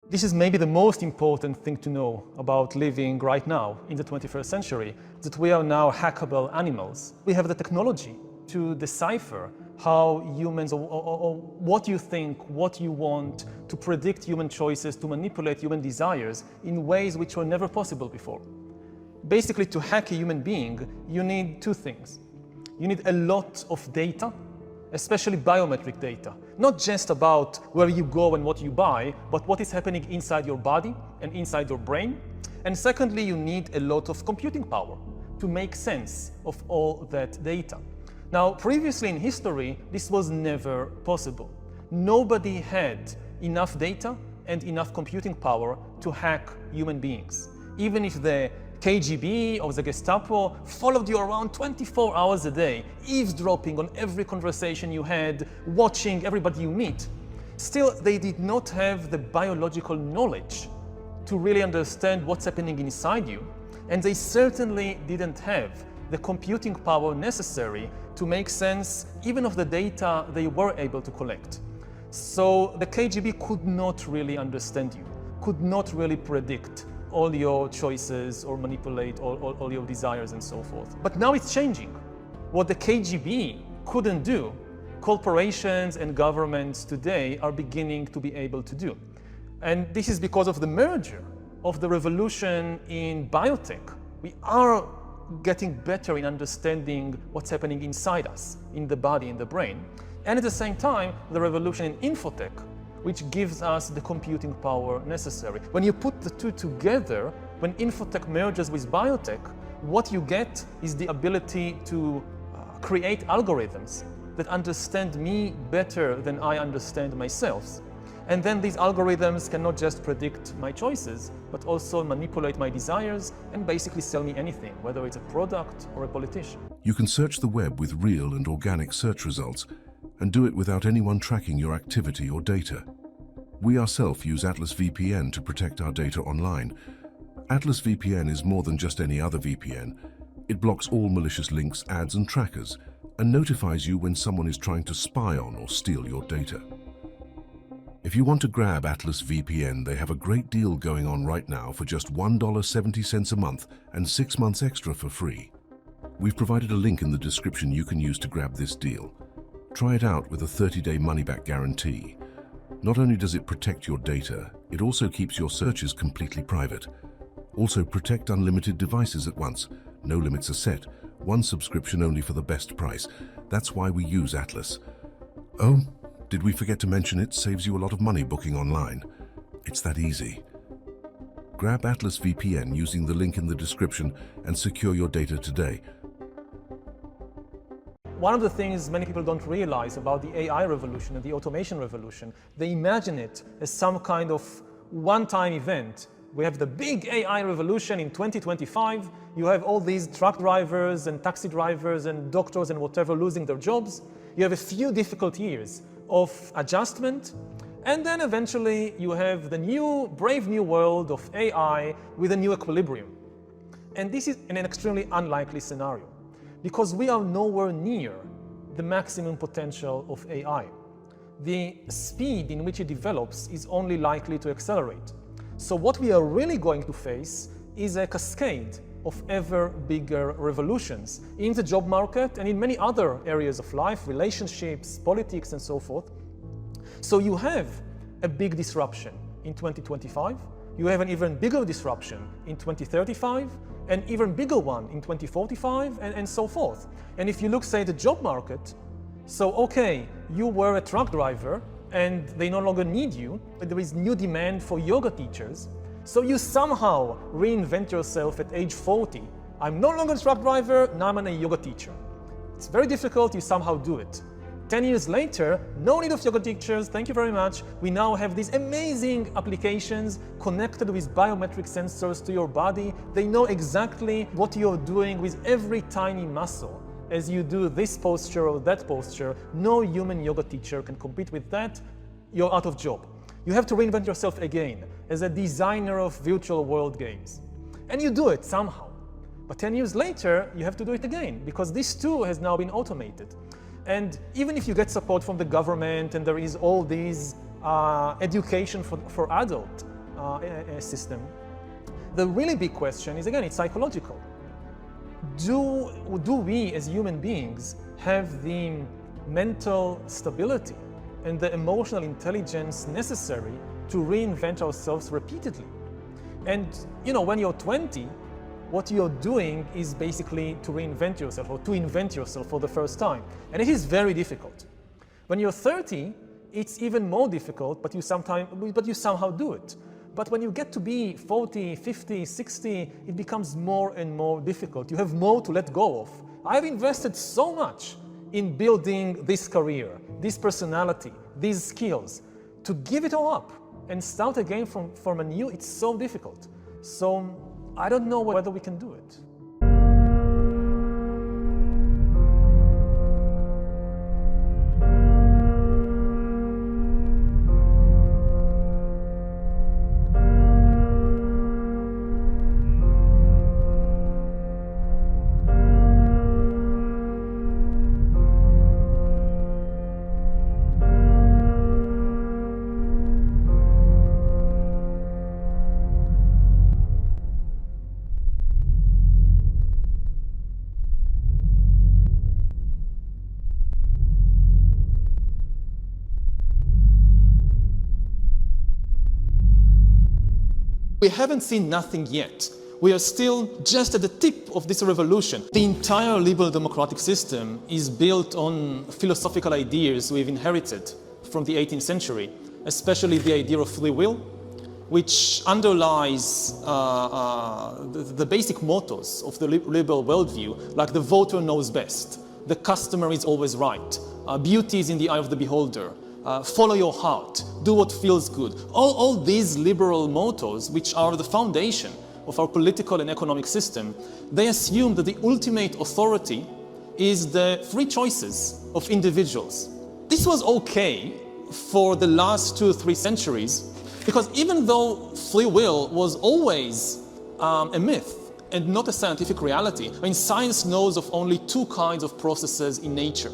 This is maybe the most important thing to know about living right now in the 21st century, that we are now hackable animals. We have the technology to decipher how humans, or what you think, what you want, to predict human choices, to manipulate human desires in ways which were never possible before. Basically, to hack a human being, you need two things. You need a lot of data, especially biometric data, not just about where you go and what you buy, but what is happening inside your body and inside your brain. And secondly, you need a lot of computing power to make sense of all that data. Now, previously in history, this was never possible. Nobody had enough data and enough computing power to hack human beings. Even if the KGB or the Gestapo followed you around 24 hours a day, eavesdropping on every conversation you had, watching everybody you meet, still they did not have the biological knowledge to really understand what's happening inside you, and they certainly didn't have the computing power necessary to make sense even of the data they were able to collect. So the KGB could not really understand you, could not really predict all your choices or manipulate all your desires and so forth. But now it's changing. What the KGB couldn't do, corporations and governments today are beginning to be able to do. And this is because of the merger of the revolution in biotech. We are getting better in understanding what's happening inside us, in the body, in the brain. And at the same time, the revolution in infotech, which gives us the computing power necessary. When you put the two together, when infotech merges with biotech, what you get is the ability to create algorithms that understand me better than I understand myself. And then these algorithms can not just predict my choices, but also manipulate my desires and basically sell me anything, whether it's a product or a politician. You can search the web with real and organic search results and do it without anyone tracking your activity or data. We ourselves use Atlas VPN to protect our data online. Atlas VPN is more than just any other VPN. It blocks all malicious links, ads and trackers, and notifies you when someone is trying to spy on or steal your data. If you want to grab Atlas VPN, they have a great deal going on right now for just $1.70 a month and 6 months extra for free. We've provided a link in the description you can use to grab this deal. Try it out with a 30-day money-back guarantee. Not only does it protect your data, it also keeps your searches completely private. Also, protect unlimited devices at once. No limits are set. One subscription only for the best price. That's why we use Atlas. Oh, did we forget to mention it saves you a lot of money booking online? It's that easy. Grab Atlas VPN using the link in the description and secure your data today. One of the things many people don't realize about the AI revolution and the automation revolution, they imagine it as some kind of one-time event. We have the big AI revolution in 2025. You have all these truck drivers and taxi drivers and doctors and whatever losing their jobs. You have a few difficult years of adjustment, and then eventually you have the new, brave new world of AI with a new equilibrium. And this is an extremely unlikely scenario, because we are nowhere near the maximum potential of AI. The speed in which it develops is only likely to accelerate. So what we are really going to face is a cascade of ever bigger revolutions in the job market and in many other areas of life, relationships, politics, and so forth. So you have a big disruption in 2025, you have an even bigger disruption in 2035, an even bigger one in 2045, and so forth. And if you look, say, at the job market, so okay, you were a truck driver and they no longer need you, but there is new demand for yoga teachers, so you somehow reinvent yourself at age 40. I'm no longer a truck driver, now I'm a yoga teacher. It's very difficult, you somehow do it. 10 years later, no need of yoga teachers, thank you very much. We now have these amazing applications connected with biometric sensors to your body. They know exactly what you're doing with every tiny muscle. As you do this posture or that posture, no human yoga teacher can compete with that. You're out of job. You have to reinvent yourself again as a designer of virtual world games. And you do it somehow. But 10 years later, you have to do it again, because this too has now been automated. And even if you get support from the government and there is all these education for adults, system. The really big question is, again, it's psychological. Do we as human beings have the mental stability and the emotional intelligence necessary to reinvent ourselves repeatedly? And when you're 20, what you're doing is basically to reinvent yourself or to invent yourself for the first time. And it is very difficult. When you're 30, it's even more difficult, but you somehow do it. But when you get to be 40, 50, 60, it becomes more and more difficult. You have more to let go of. I've invested so much in building this career, this personality, these skills. To give it all up and start again from anew, it's so difficult. So I don't know whether we can do it. We haven't seen nothing yet. We are still just at the tip of this revolution. The entire liberal democratic system is built on philosophical ideas we've inherited from the 18th century, especially the idea of free will, which underlies the basic mottos of the liberal worldview, like the voter knows best, the customer is always right, beauty is in the eye of the beholder, follow your heart, do what feels good. All these liberal mottos, which are the foundation of our political and economic system, they assume that the ultimate authority is the free choices of individuals. This was okay for the last 2 or 3 centuries, because even though free will was always a myth and not a scientific reality, I mean, science knows of only 2 kinds of processes in nature.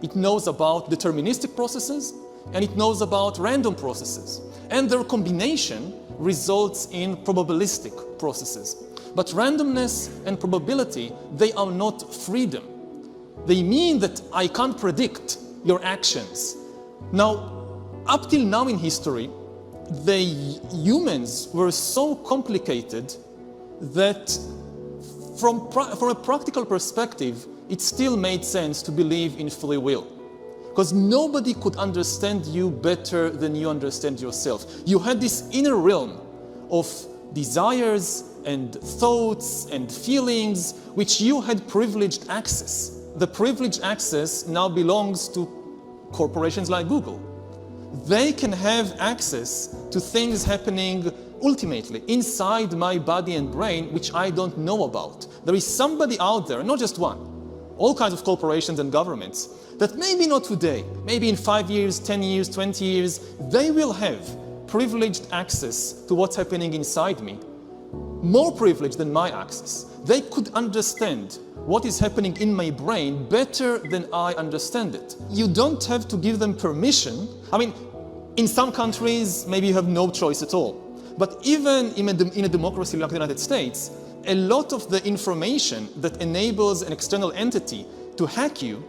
It knows about deterministic processes and it knows about random processes. And their combination results in probabilistic processes. But randomness and probability, they are not freedom. They mean that I can't predict your actions. Now, up till now in history, the humans were so complicated that from a practical perspective, it still made sense to believe in free will. Because nobody could understand you better than you understand yourself. You had this inner realm of desires and thoughts and feelings which you had privileged access. The privileged access now belongs to corporations like Google. They can have access to things happening ultimately inside my body and brain which I don't know about. There is somebody out there, not just one, all kinds of corporations and governments, that maybe not today, maybe in 5 years, 10 years, 20 years, they will have privileged access to what's happening inside me, more privileged than my access. They could understand what is happening in my brain better than I understand it. You don't have to give them permission. I mean, in some countries, maybe you have no choice at all. But even in a democracy like the United States, a lot of the information that enables an external entity to hack you,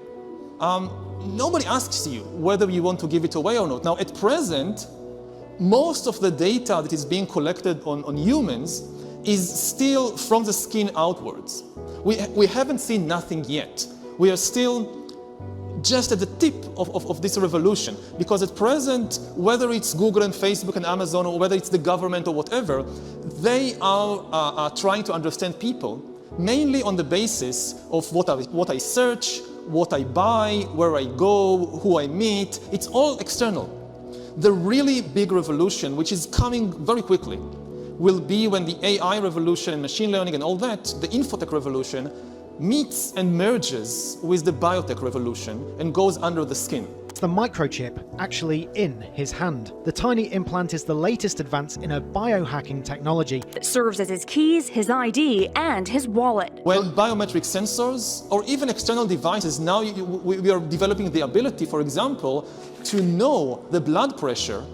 nobody asks you whether you want to give it away or not. Now, at present, most of the data that is being collected on humans is still from the skin outwards. We haven't seen nothing yet. We are still just at the tip of this revolution, because at present, whether it's Google and Facebook and Amazon, or whether it's the government or whatever, they are trying to understand people mainly on the basis of what I search, what I buy, where I go, who I meet. It's all external. The really big revolution, which is coming very quickly, will be when the AI revolution and machine learning and all that, the infotech revolution, meets and merges with the biotech revolution and goes under the skin. The microchip actually in his hand. The tiny implant is the latest advance in a biohacking technology. It serves as his keys, his ID, and his wallet. When biometric sensors or even external devices, now we are developing the ability, for example, to know the blood pressure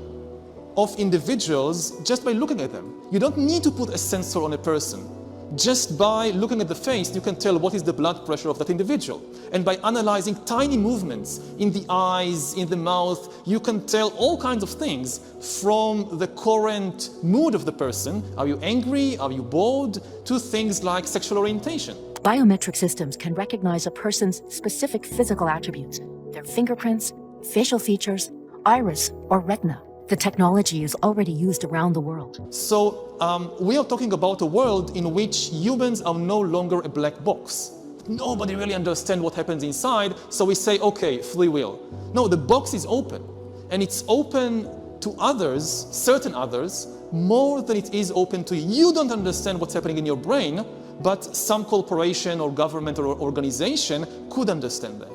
of individuals just by looking at them. You don't need to put a sensor on a person. Just by looking at the face, you can tell what is the blood pressure of that individual. And by analyzing tiny movements in the eyes, in the mouth, you can tell all kinds of things from the current mood of the person. Are you angry? Are you bored? To things like sexual orientation. Biometric systems can recognize a person's specific physical attributes, their fingerprints, facial features, iris, or retina. The technology is already used around the world. So we are talking about a world in which humans are no longer a black box. Nobody really understands what happens inside, so we say, okay, free will. No, the box is open, and it's open to others, certain others, more than it is open to you. You don't understand what's happening in your brain, but some corporation or government or organization could understand that.